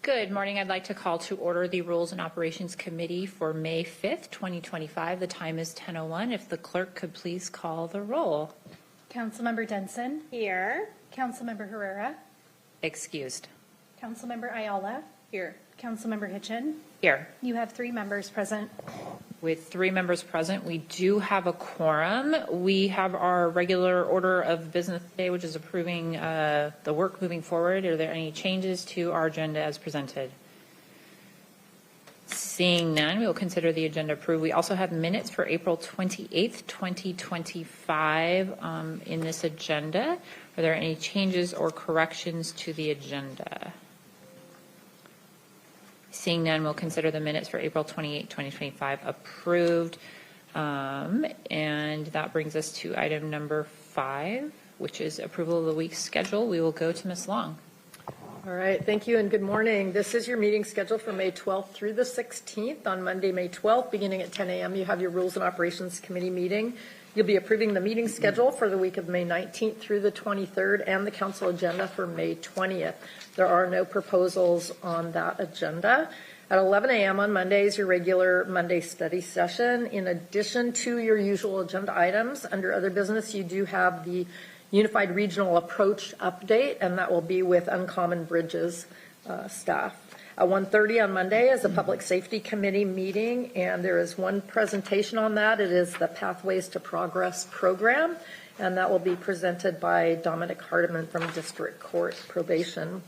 Good morning. I'd like to call to order the Rules and Operations Committee for May 5th, 2025. The time is 10:01. If the clerk could please call the roll. Councilmember Denson. Here. Councilmember Herrera. Excused. Councilmember Ayala. Here. Councilmember Hitchin. Here. You have 3 members present. With 3 members present, we do have a quorum. We have our regular order of business today, which is approving the work moving forward. Are there any changes to our agenda as presented? Seeing none, we will consider the agenda approved. We also have minutes for April 28th, 2025 in this agenda. Are there any changes or corrections to the agenda? Seeing none, we'll consider the minutes for April 28, 2025 approved. And that brings us to item number 5, which is approval of the week's schedule. We will go to Ms. Long. All right. Thank you and good morning. This is your meeting schedule for May 12th through the 16th. On Monday, May 12th, beginning at 10 a.m., you have your Rules and Operations Committee meeting. You'll be approving the meeting schedule for the week of May 19th through the 23rd and the council agenda for May 20th. There are no proposals on that agenda. At 11 a.m. on Monday is your regular Monday study session. In addition to your usual agenda items, under other business, you do have the Unified Regional Approach update, and that will be with Uncommon Bridges staff. At 1:30 on Monday is a Public Safety Committee meeting, and there is one presentation on that. It is the Pathways to Progress program, and that will be presented by Dominic Hardiman from District Court Probation.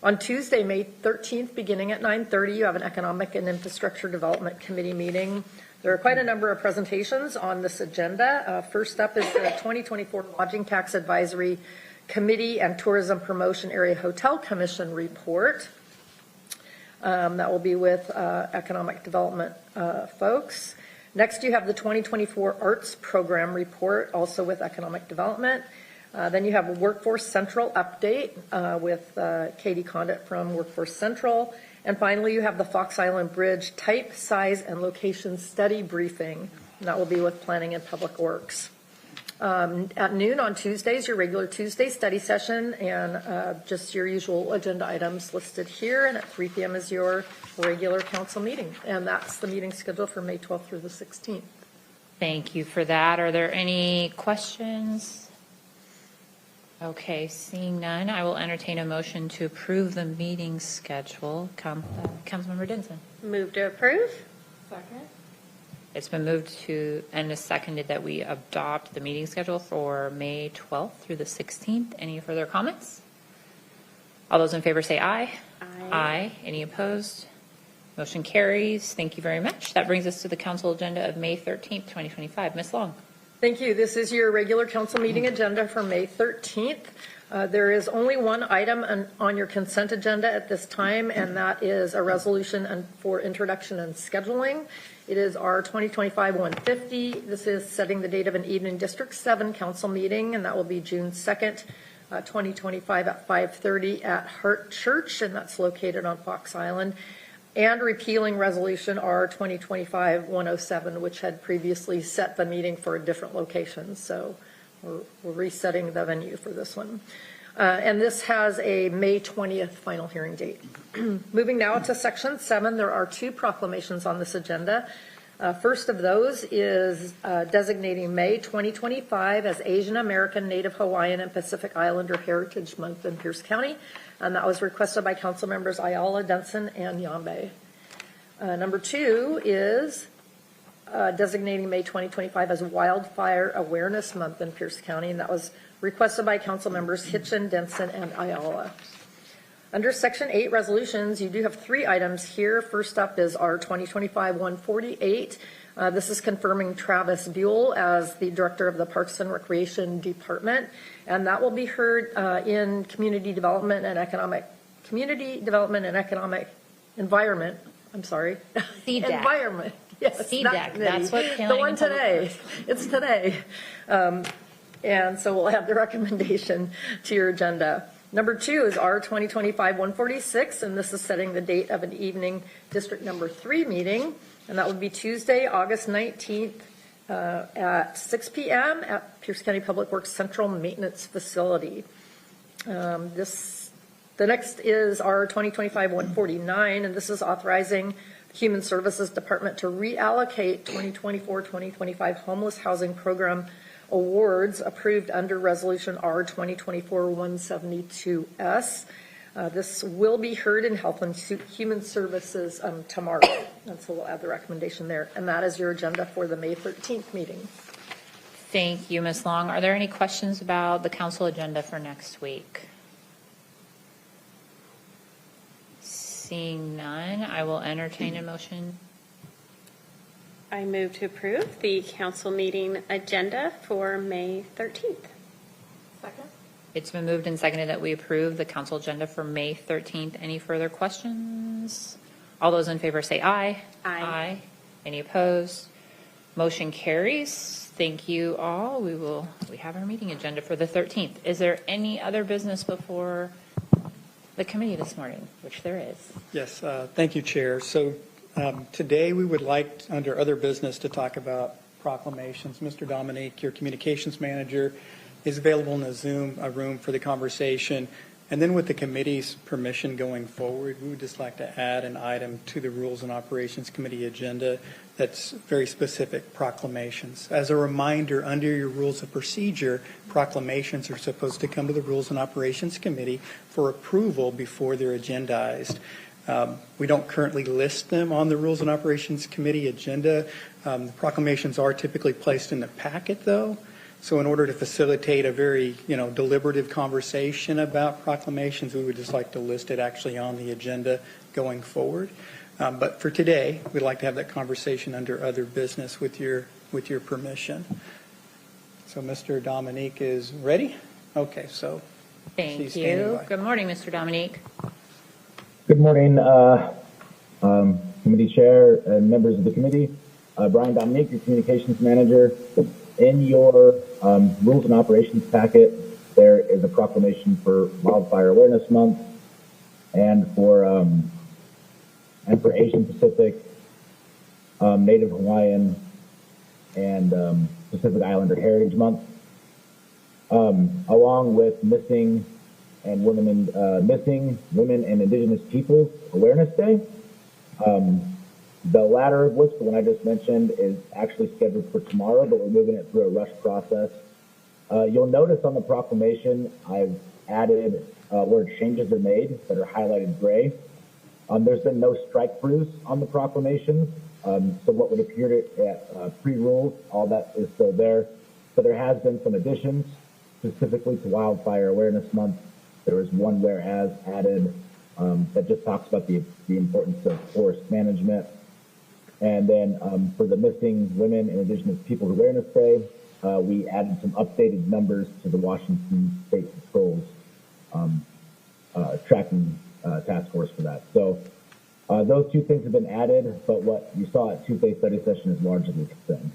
On Tuesday, May 13th, beginning at 9:30, you have an Economic and Infrastructure Development Committee meeting. There are quite a number of presentations on this agenda. First up is the 2024 Lodging Tax Advisory Committee and Tourism Promotion Area Hotel Commission report. That will be with economic development folks. Next, you have the 2024 Arts Program report, also with economic development. Then you have a Workforce Central update with Katie Condit from Workforce Central. And finally, you have the Fox Island Bridge type, size, and location study briefing. And that will be with Planning and Public Works. At noon on Tuesdays, your regular Tuesday study session, and just your usual agenda items listed here. And at 3 p.m. is your regular council meeting. And that's the meeting schedule for May 12th through the 16th. Thank you for that. Are there any questions? Okay, seeing none, I will entertain a motion to approve the meeting schedule. Councilmember Denson. Move to approve. Second. It's been moved to and is seconded that we adopt the meeting schedule for May 12th through the 16th. Any further comments? All those in favor say aye. Aye. Aye. Any opposed? Motion carries. Thank you very much. That brings us to the council agenda of May 13th, 2025. Ms. Long. Thank you. This is your regular council meeting agenda for May 13th. There is only one item on your consent agenda at this time, and that is a resolution for introduction and scheduling. It is our 2025-150. This is setting the date of an evening District 7 council meeting, and that will be June 2nd, 2025 at 5:30 at Hart Church, and that's located on Fox Island. And repealing resolution R 2025-107, which had previously set the meeting for a different location. So we're resetting the venue for this one. And this has a May 20th final hearing date. Moving now to section 7, there are 2 proclamations on this agenda. First of those is designating May 2025 as Asian American, Native Hawaiian, and Pacific Islander Heritage Month in Pierce County. And that was requested by council members Ayala, Denson, and Yambe. Number 2 is designating May 2025 as Wildfire Awareness Month in Pierce County. And that was requested by council members Hitchin, Denson, and Ayala. Under Section 8 resolutions, you do have 3 items here. First up is our 2025-148. This is confirming Travis Buell as the director of the Parks and Recreation Department, and that will be heard in Community Development and Economic Environment. I'm sorry, Environment. Yes, CDEC. That's what the one today. It's today, and so we'll have the recommendation to your agenda. Number 2 is our 2025-146, and this is setting the date of an evening District Number 3 meeting, and that would be Tuesday, August 19th at 6 p.m. at Pierce County Public Works Central Maintenance Facility. This The next is our 2025-149, and this is authorizing the Human Services Department to reallocate 2024-2025 homeless housing program awards approved under Resolution R 2024-172S. This will be heard in Health and Human Services tomorrow, and so we'll add the recommendation there. And that is your agenda for the May 13th meeting. Thank you, Ms. Long. Are there any questions about the council agenda for next week? Seeing none, I will entertain a motion. I move to approve the council meeting agenda for May 13th. Second. It's been moved and seconded that we approve the council agenda for May 13th. Any further questions? All those in favor say aye. Aye. Any opposed? Motion carries. Thank you all. We have our meeting agenda for the 13th. Is there any other business before the committee this morning, which there is? Yes, thank you, Chair. So today we would like, under other business, to talk about proclamations. Mr. Dominique, your communications manager, is available in the Zoom room for the conversation. And then with the committee's permission going forward, we would just like to add an item to the Rules and Operations Committee agenda that's very specific, proclamations. As a reminder, under your rules of procedure, proclamations are supposed to come to the Rules and Operations Committee for approval before they're agendized. We don't currently list them on the Rules and Operations Committee agenda. The proclamations are typically placed in the packet, though. So in order to facilitate a very, deliberative conversation about proclamations, we would just like to list it actually on the agenda going forward. But for today, we'd like to have that conversation under other business with your permission. So Mr. Dominique is ready? Okay, so Thank she's standing you. by. Good morning, Mr. Dominique. Good morning, committee chair and members of the committee. Brian Dominique, your communications manager. In your rules and operations packet, there is a proclamation for Wildfire Awareness Month and for Asian Pacific, Native Hawaiian, and Pacific Islander Heritage Month, along with Missing Women and Indigenous Peoples Awareness Day. The latter of which, the one I just mentioned, is actually scheduled for tomorrow, but we're moving it through a rush process. You'll notice on the proclamation I've added where changes are made that are highlighted gray. There's been no strike-throughs on the proclamation, so what would appear to pre-rules, all that is still there. So there has been some additions, specifically to Wildfire Awareness Month. There was one whereas added that just talks about the importance of forest management. And then for the Missing Women and Indigenous Peoples Awareness Day, we added some updated numbers to the Washington State Patrol's tracking task force for that. So those two things have been added, but what you saw at Tuesday's study session is largely the same.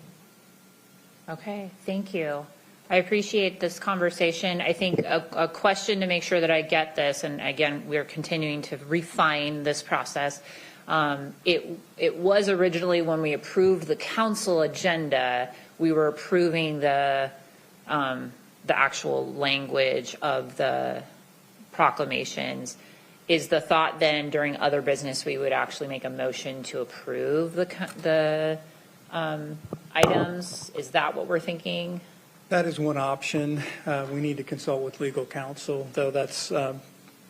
Okay, thank you. I appreciate this conversation. I think a question to make sure that I get this, and again, we're continuing to refine this process. It was originally when we approved the council agenda, we were approving the actual language of the proclamations. Is the thought then during other business we would actually make a motion to approve the items? Is that what we're thinking? That is one option. We need to consult with legal counsel, though that's,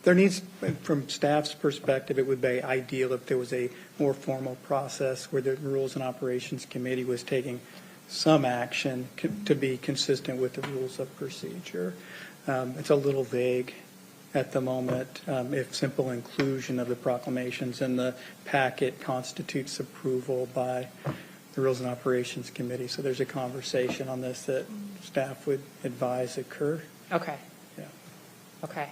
there needs, from staff's perspective, it would be ideal if there was a more formal process where the Rules and Operations Committee was taking some action to be consistent with the rules of procedure. It's a little vague at the moment. If simple inclusion of the proclamations in the packet constitutes approval by the Rules and Operations Committee. So there's a conversation on this that staff would advise occur. Okay. Yeah. Okay.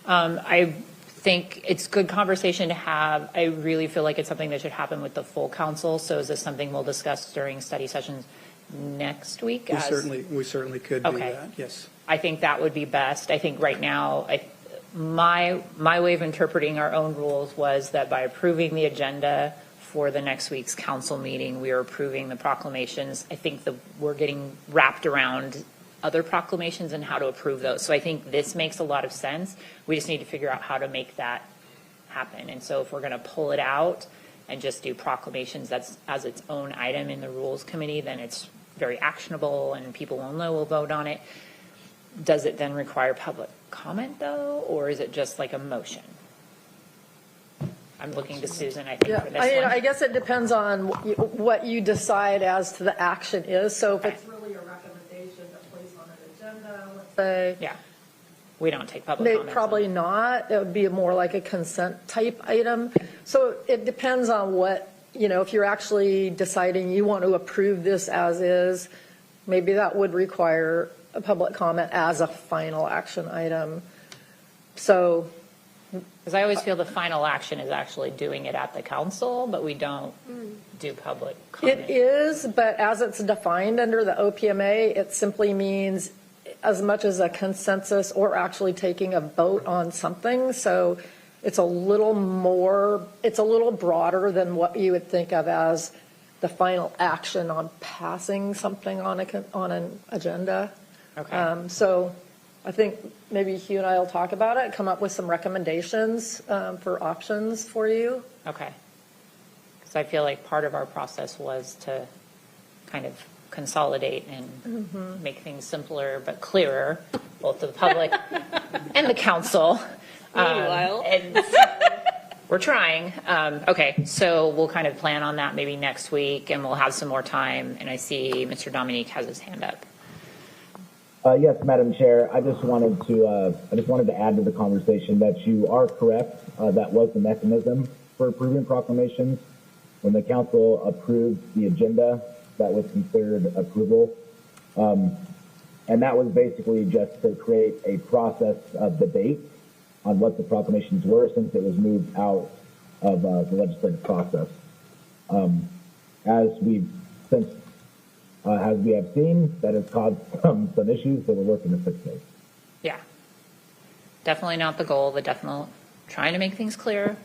I think it's good conversation to have. I really feel like it's something that should happen with the full council. So is this something we'll discuss during study sessions next week? We certainly could do that. Yes. I think that would be best. I think right now, my way of interpreting our own rules was that by approving the agenda for the next week's council meeting, we are approving the proclamations. I think we're getting wrapped around other proclamations and how to approve those. So I think this makes a lot of sense. We just need to figure out how to make that happen. And so if we're going to pull it out and just do proclamations that's as its own item in the Rules Committee, then it's very actionable and people will know we'll vote on it. Does it then require public comment, though, or is it just like a motion? I'm looking to Susan, I think, Yeah, for this one. I guess it depends on what you decide as to the action is. So if it's really a recommendation to place on an agenda, let's say. Yeah. We don't take public comments. Probably not. It would be more like a consent type item. So it depends on what, if you're actually deciding you want to approve this as is, maybe that would require a public comment as a final action item. So. Because I always feel the final action is actually doing it at the council, but we don't do public comment. It is, but as it's defined under the OPMA, it simply means as much as a consensus or actually taking a vote on something. So it's a little broader than what you would think of as the final action on passing something on an agenda. Okay. So I think maybe Hugh and I will talk about it, come up with some recommendations for options for you. Okay. Because I feel like part of our process was to kind of consolidate and make things simpler but clearer, both to the public and the council. Meanwhile. And we're trying. Okay, so we'll kind of plan on that maybe next week, and we'll have some more time. And I see Mr. Dominique has his hand up. Yes, Madam Chair. I just wanted to add to the conversation that you are correct. That was the mechanism for approving proclamations. When the council approved the agenda, that was considered approval. And that was basically just to create a process of debate on what the proclamations were, since it was moved out of the legislative process. As we have seen, that has caused some issues that we're working to fix those. Yeah. Definitely not the goal, but definitely trying to make things clear,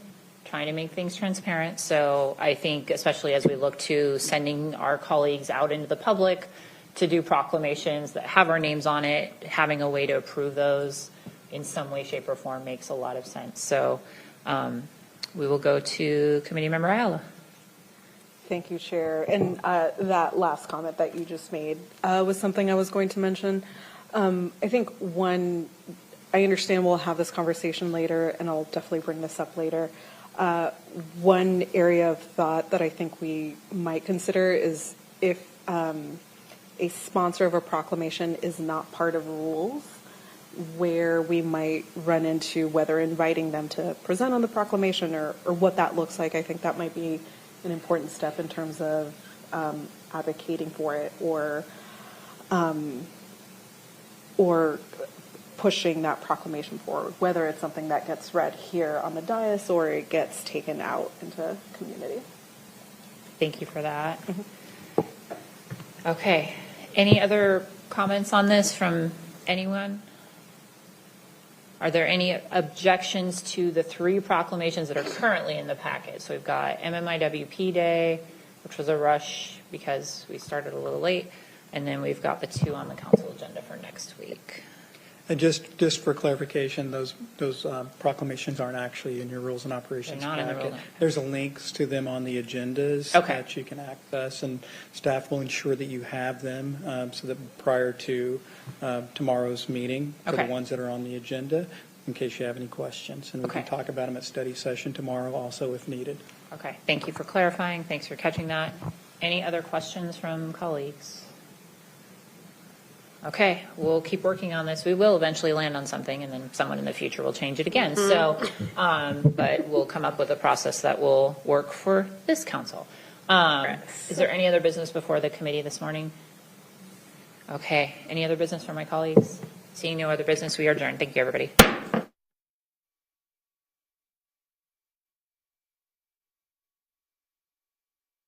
trying to make things transparent. So I think especially as we look to sending our colleagues out into the public to do proclamations that have our names on it, having a way to approve those in some way, shape, or form makes a lot of sense. So we will go to Committee Member Ayala. Thank you, Chair. And that last comment that you just made was something I was going to mention. I think I understand we'll have this conversation later, and I'll definitely bring this up later. One area of thought that I think we might consider is if a sponsor of a proclamation is not part of rules, where we might run into whether inviting them to present on the proclamation or what that looks like. I think that might be an important step in terms of advocating for it or pushing that proclamation forward, whether it's something that gets read here on the dais or it gets taken out into community. Thank you for that. Okay. Any other comments on this from anyone? Are there any objections to the 3 proclamations that are currently in the packet? So we've got MMIWP Day, which was a rush because we started a little late, and then we've got the 2 on the council agenda for next week. And just for clarification, those proclamations aren't actually in your rules and operations They're not in the packet. rule. There's links to them on the agendas Okay. that you can access, and staff will ensure that you have them so that prior to tomorrow's meeting, for Okay. the ones that are on the agenda, in case you have any questions. And we can Okay. talk about them at study session tomorrow also if needed. Okay, thank you for clarifying. Thanks for catching that. Any other questions from colleagues? Okay, we'll keep working on this. We will eventually land on something, and then someone in the future will change it again. So, but we'll come up with a process that will work for this council. Is there any other business before the committee this morning? Okay, any other business from my colleagues? Seeing no other business, we are adjourned. Thank you, everybody.